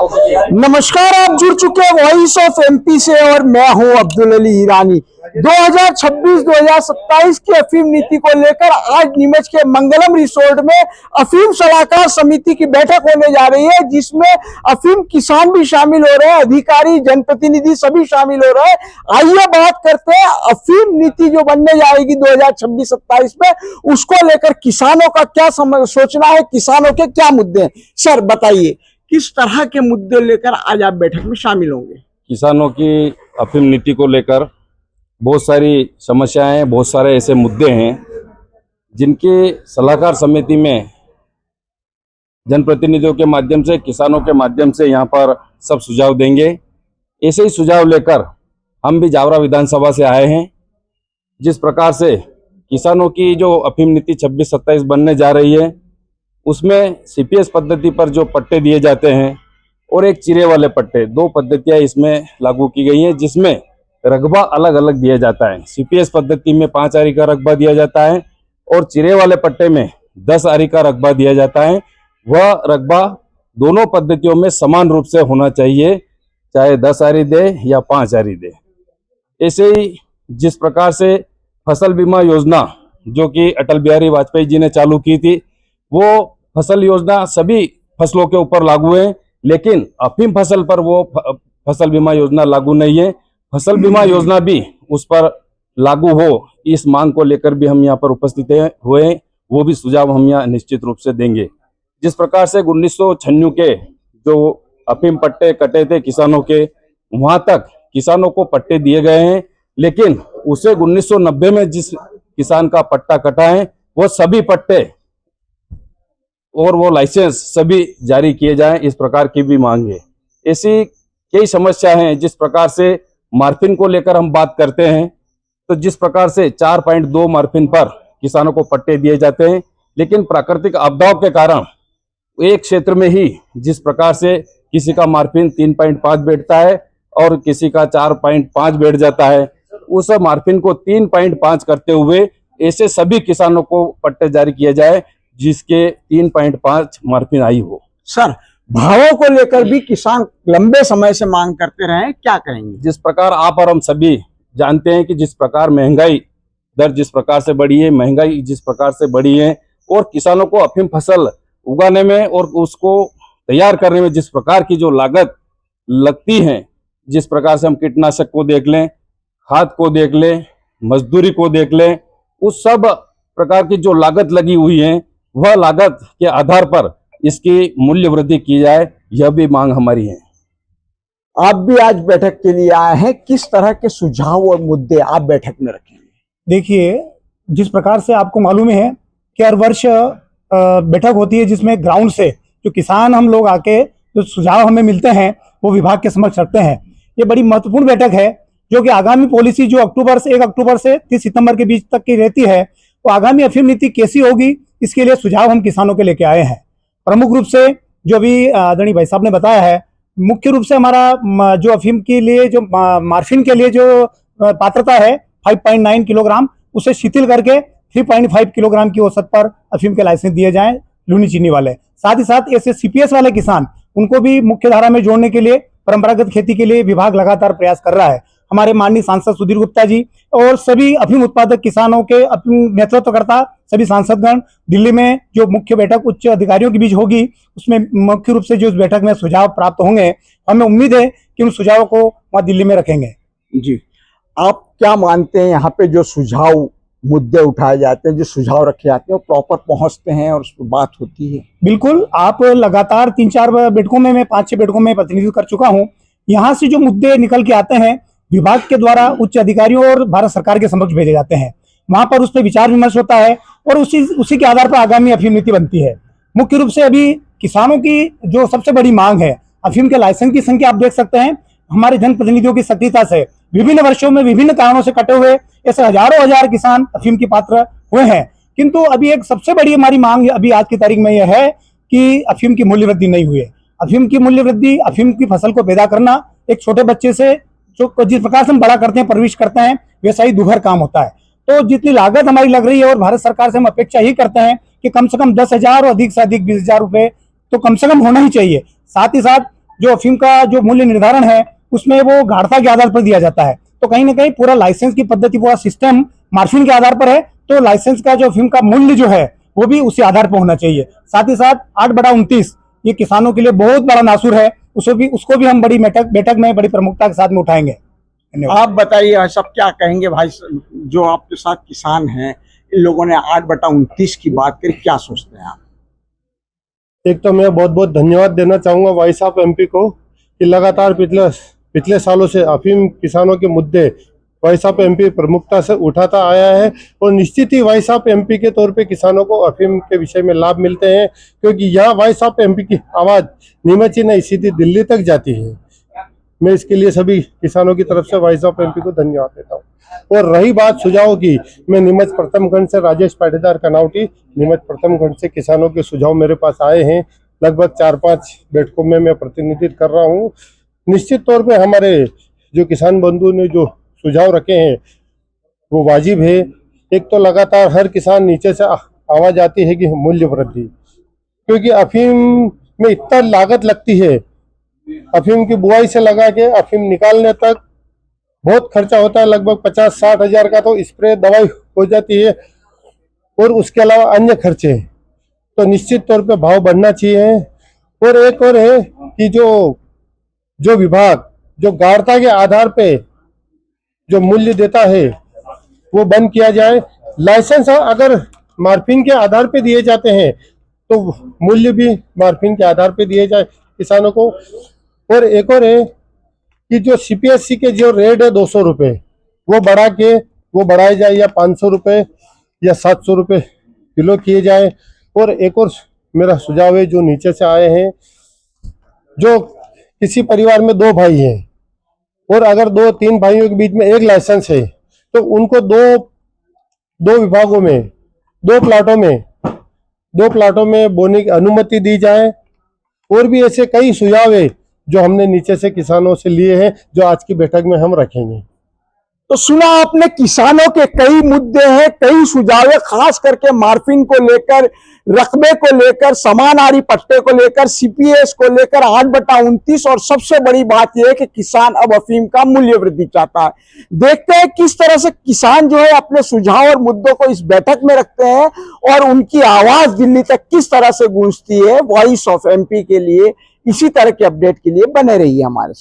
नमस्कार, आप जुड़ चुके हैं वॉइस ऑफ एमपी से और मैं हूं अब्दुल अली ईरानी। 2026-2027 की अफीम नीति को लेकर आज नीमच के मंगलम रिसोर्ट में अफीम सलाहकार समिति की बैठक होने जा रही है, जिसमें अफीम किसान भी शामिल हो रहे हैं, अधिकारी, जनप्रतिनिधि सभी शामिल हो रहे हैं। आइए बात करते हैं अफीम नीति जो बनने जाएगी 2026-27 में, उसको लेकर किसानों का क्या सोचना है, किसानों के क्या मुद्दे हैं। सर बताइए, किस तरह के मुद्दे लेकर आज आप बैठक में शामिल होंगे? किसानों की अफीम नीति को लेकर बहुत सारी समस्याएं, बहुत सारे ऐसे मुद्दे हैं जिनकी सलाहकार समिति में जनप्रतिनिधियों के माध्यम से, किसानों के माध्यम से यहाँ पर सब सुझाव देंगे। ऐसे ही सुझाव लेकर हम भी जावरा विधानसभा से आए हैं। जिस प्रकार से किसानों की जो अफीम नीति 26-27 बनने जा रही है, उसमें सीपीएस पद्धति पर जो पट्टे दिए जाते हैं और एक चिरे वाले पट्टे, दो पद्धतियां इसमें लागू की गई हैं, जिसमें रकबा अलग अलग दिया जाता है। सीपीएस पद्धति में 5 आरी का रकबा दिया जाता है और चिरे वाले पट्टे में 10 आरी का रकबा दिया जाता है। वह रकबा दोनों पद्धतियों में समान रूप से होना चाहिए, चाहे 10 आरी दे या 5 आरी दे। ऐसे ही जिस प्रकार से फसल बीमा योजना जो कि अटल बिहारी वाजपेयी जी ने चालू की थी, वो फसल योजना सभी फसलों के ऊपर लागू है, लेकिन अफीम फसल पर वो फसल बीमा योजना लागू नहीं है। फसल बीमा योजना भी उस पर लागू हो, इस मांग को लेकर भी हम यहाँ पर उपस्थित हुए हैं। वो भी सुझाव हम यहाँ निश्चित रूप से देंगे। जिस प्रकार से 1996 के जो अफीम पट्टे कटे थे किसानों के, वहां तक किसानों को पट्टे दिए गए हैं, लेकिन उसे 1990 में जिस किसान का पट्टा कटा है, वो सभी पट्टे और वो लाइसेंस सभी जारी किए जाएं, इस प्रकार की भी मांग है। ऐसी कई समस्या हैं। जिस प्रकार से मार्फिन को लेकर हम बात करते हैं, तो जिस प्रकार से 4.2 मार्फिन पर किसानों को पट्टे दिए जाते हैं, लेकिन प्राकृतिक आपदाओं के कारण एक क्षेत्र में ही जिस प्रकार से किसी का मार्फिन 3.5 बैठता है और किसी का 4.5 बैठ जाता है, उस मार्फिन को 3.5 करते हुए ऐसे सभी किसानों को पट्टे जारी किए जाए जिसके 3.5 मार्फिन आई हो। सर, भावों को लेकर भी किसान लंबे समय से मांग करते रहे हैं, क्या कहेंगे? जिस प्रकार आप और हम सभी जानते हैं कि जिस प्रकार महंगाई दर जिस प्रकार से बढ़ी है, महंगाई जिस प्रकार से बढ़ी है, और किसानों को अफीम फसल उगाने में और उसको तैयार करने में जिस प्रकार की जो लागत लगती है, जिस प्रकार से हम कीटनाशक को देख लें, खाद को देख लें, मजदूरी को देख लें, उस सब प्रकार की जो लागत लगी हुई है, वह लागत के आधार पर इसकी मूल्य वृद्धि की जाए, यह भी मांग हमारी है। आप भी आज बैठक के लिए आए हैं, किस तरह के सुझाव और मुद्दे आप बैठक में रखेंगे? देखिए, जिस प्रकार से आपको मालूम है कि हर वर्ष बैठक होती है जिसमें ग्राउंड से जो किसान हम लोग आके जो सुझाव हमें मिलते हैं वो विभाग के समक्ष रखते हैं। ये बड़ी महत्वपूर्ण बैठक है जो कि आगामी पॉलिसी जो 1 अक्टूबर से 30 सितंबर के बीच तक की रहती है, वो आगामी अफीम नीति कैसी होगी, इसके लिए सुझाव हम किसानों के लेके आए हैं। प्रमुख रूप से जो अभी आदरणीय भाई साहब ने बताया है, मुख्य रूप से हमारा जो अफीम के लिए जो मार्फिन के लिए जो पात्रता है 5.9 किलोग्राम, उसे शिथिल करके 3.5 किलोग्राम की औसत पर अफीम के लाइसेंस दिए जाएं लूनी चीनी वाले। साथ ही साथ ऐसे सीपीएस वाले किसान, उनको भी मुख्य धारा में जोड़ने के लिए परंपरागत खेती के लिए विभाग लगातार प्रयास कर रहा है। हमारे माननीय सांसद सुधीर गुप्ता जी और सभी अफीम उत्पादक किसानों के नेतृत्वकर्ता सभी सांसदगण, दिल्ली में जो मुख्य बैठक उच्च अधिकारियों के बीच होगी, उसमें मुख्य रूप से जो इस बैठक में सुझाव प्राप्त होंगे, हमें उम्मीद है कि उन सुझावों को वहां दिल्ली में रखेंगे। जी, आप क्या मानते हैं, यहाँ पे जो सुझाव मुद्दे उठाए जाते हैं, जो सुझाव रखे जाते हैं, वो प्रॉपर पहुंचते हैं और उस पर बात होती है? बिल्कुल, आप लगातार 3-4 बैठकों में, मैं 5-6 बैठकों में प्रतिनिधित्व कर चुका हूँ। यहाँ से जो मुद्दे निकल के आते हैं, विभाग के द्वारा उच्च अधिकारियों और भारत सरकार के समक्ष भेजे जाते हैं। वहां पर उस पर विचार विमर्श होता है और उसी के आधार पर आगामी अफीम नीति बनती है। मुख्य रूप से अभी किसानों की जो सबसे बड़ी मांग है, अफीम के लाइसेंस की संख्या आप देख सकते हैं, हमारे जनप्रतिनिधियों की सक्रियता से विभिन्न वर्षों में विभिन्न कारणों से कटे हुए ऐसे हजारों हजार किसान अफीम की पात्र हुए हैं। किंतु अभी एक सबसे बड़ी हमारी मांग अभी आज की तारीख में यह है कि अफीम की मूल्य वृद्धि नहीं हुई है। अफीम की मूल्य वृद्धि, अफीम की फसल को पैदा करना एक छोटे बच्चे से जो जिस प्रकार से हम बड़ा करते हैं, परवरिश करते हैं, वैसा ही दुभर काम होता है। तो जितनी लागत हमारी लग रही है और भारत सरकार से हम अपेक्षा ही करते हैं कि कम से कम 10,000 और अधिक से अधिक 20,000 रुपए तो कम से कम होना ही चाहिए। साथ ही साथ जो अफीम का जो मूल्य निर्धारण है उसमें वो गाढ़ता के आधार पर दिया जाता है। तो कहीं ना कहीं पूरा लाइसेंस की पद्धति, पूरा सिस्टम मार्फिन के आधार पर है, तो लाइसेंस का जो अफीम का मूल्य जो है वो भी उसी आधार पर होना चाहिए। साथ ही साथ 8/29 ये किसानों के लिए बहुत बड़ा नासूर है, उसको भी हम बड़ी बैठक में बड़ी प्रमुखता के साथ में उठाएंगे। धन्यवाद। आप बताइए सब क्या कहेंगे भाई, जो आपके साथ किसान हैं, इन लोगों ने 8/29 की बात करी, क्या सोचते हैं आप? एक तो मैं बहुत बहुत धन्यवाद देना चाहूँगा वाई साहब एमपी को कि लगातार पिछले सालों से अफीम किसानों के मुद्दे वाई साहब एमपी प्रमुखता से उठाता आया है, और निश्चित ही वाई साहब एमपी के तौर पे किसानों को अफीम के विषय में लाभ मिलते हैं, क्योंकि यहाँ वाई साहब एमपी की आवाज़ नीमच ही नहीं सीधी दिल्ली तक जाती है। मैं इसके लिए सभी किसानों की तरफ से वाई साहब एमपी को धन्यवाद देता हूँ। और रही बात सुझाव की, मैं नीमच प्रथम खंड से राजेश पाटीदार कनावटी, नीमच प्रथम खंड से किसानों के सुझाव मेरे पास आए हैं। लगभग 4-5 बैठकों में मैं प्रतिनिधित्व कर रहा हूँ। निश्चित तौर पे हमारे जो किसान बंधु ने जो सुझाव रखे हैं वो वाजिब है। एक तो लगातार हर किसान नीचे से आवाज आती है कि मूल्य वृद्धि, क्योंकि अफीम में इतना लागत लगती है, अफीम की बुआई से लगा के अफीम निकालने तक बहुत खर्चा होता है। लगभग 50-60 हजार का तो स्प्रे दवाई हो जाती है, और उसके अलावा अन्य खर्चे। तो निश्चित तौर पे भाव बढ़ना चाहिए। और एक और है कि जो विभाग जो गाढ़ता के आधार पे जो मूल्य देता है वो बंद किया जाए। लाइसेंस अगर मार्फिन के आधार पे दिए जाते हैं तो मूल्य भी मार्फिन के आधार पे दिए जाए किसानों को। और एक और है कि जो सीपीएससी के जो रेट है 200 रुपये, वो बढ़ाए जाए, या 500 रुपये या 700 रुपये किलो किए जाए। और एक और मेरा सुझाव है जो नीचे से आए हैं, जो किसी परिवार में 2 भाई हैं और अगर 2-3 भाइयों के बीच में एक लाइसेंस है, तो उनको दो विभागों में 2 प्लाटों में बोने की अनुमति दी जाए। और भी ऐसे कई सुझाव है जो हमने नीचे से किसानों से लिए हैं, जो आज की बैठक में हम रखेंगे। तो सुना आपने, किसानों के कई मुद्दे हैं, कई सुझाव है, खास करके मार्फिन को लेकर, रकबे को लेकर, समानारी पट्टे को लेकर, सीपीएस को लेकर 8/29, और सबसे बड़ी बात यह है कि किसान अब अफीम का मूल्य वृद्धि चाहता है। देखते हैं किस तरह से किसान जो है अपने सुझाव और मुद्दों को इस बैठक में रखते हैं, और उनकी आवाज दिल्ली तक किस तरह से गूंजती है। वॉइस ऑफ एमपी के लिए इसी तरह के अपडेट के लिए बने रहिए हमारे साथ।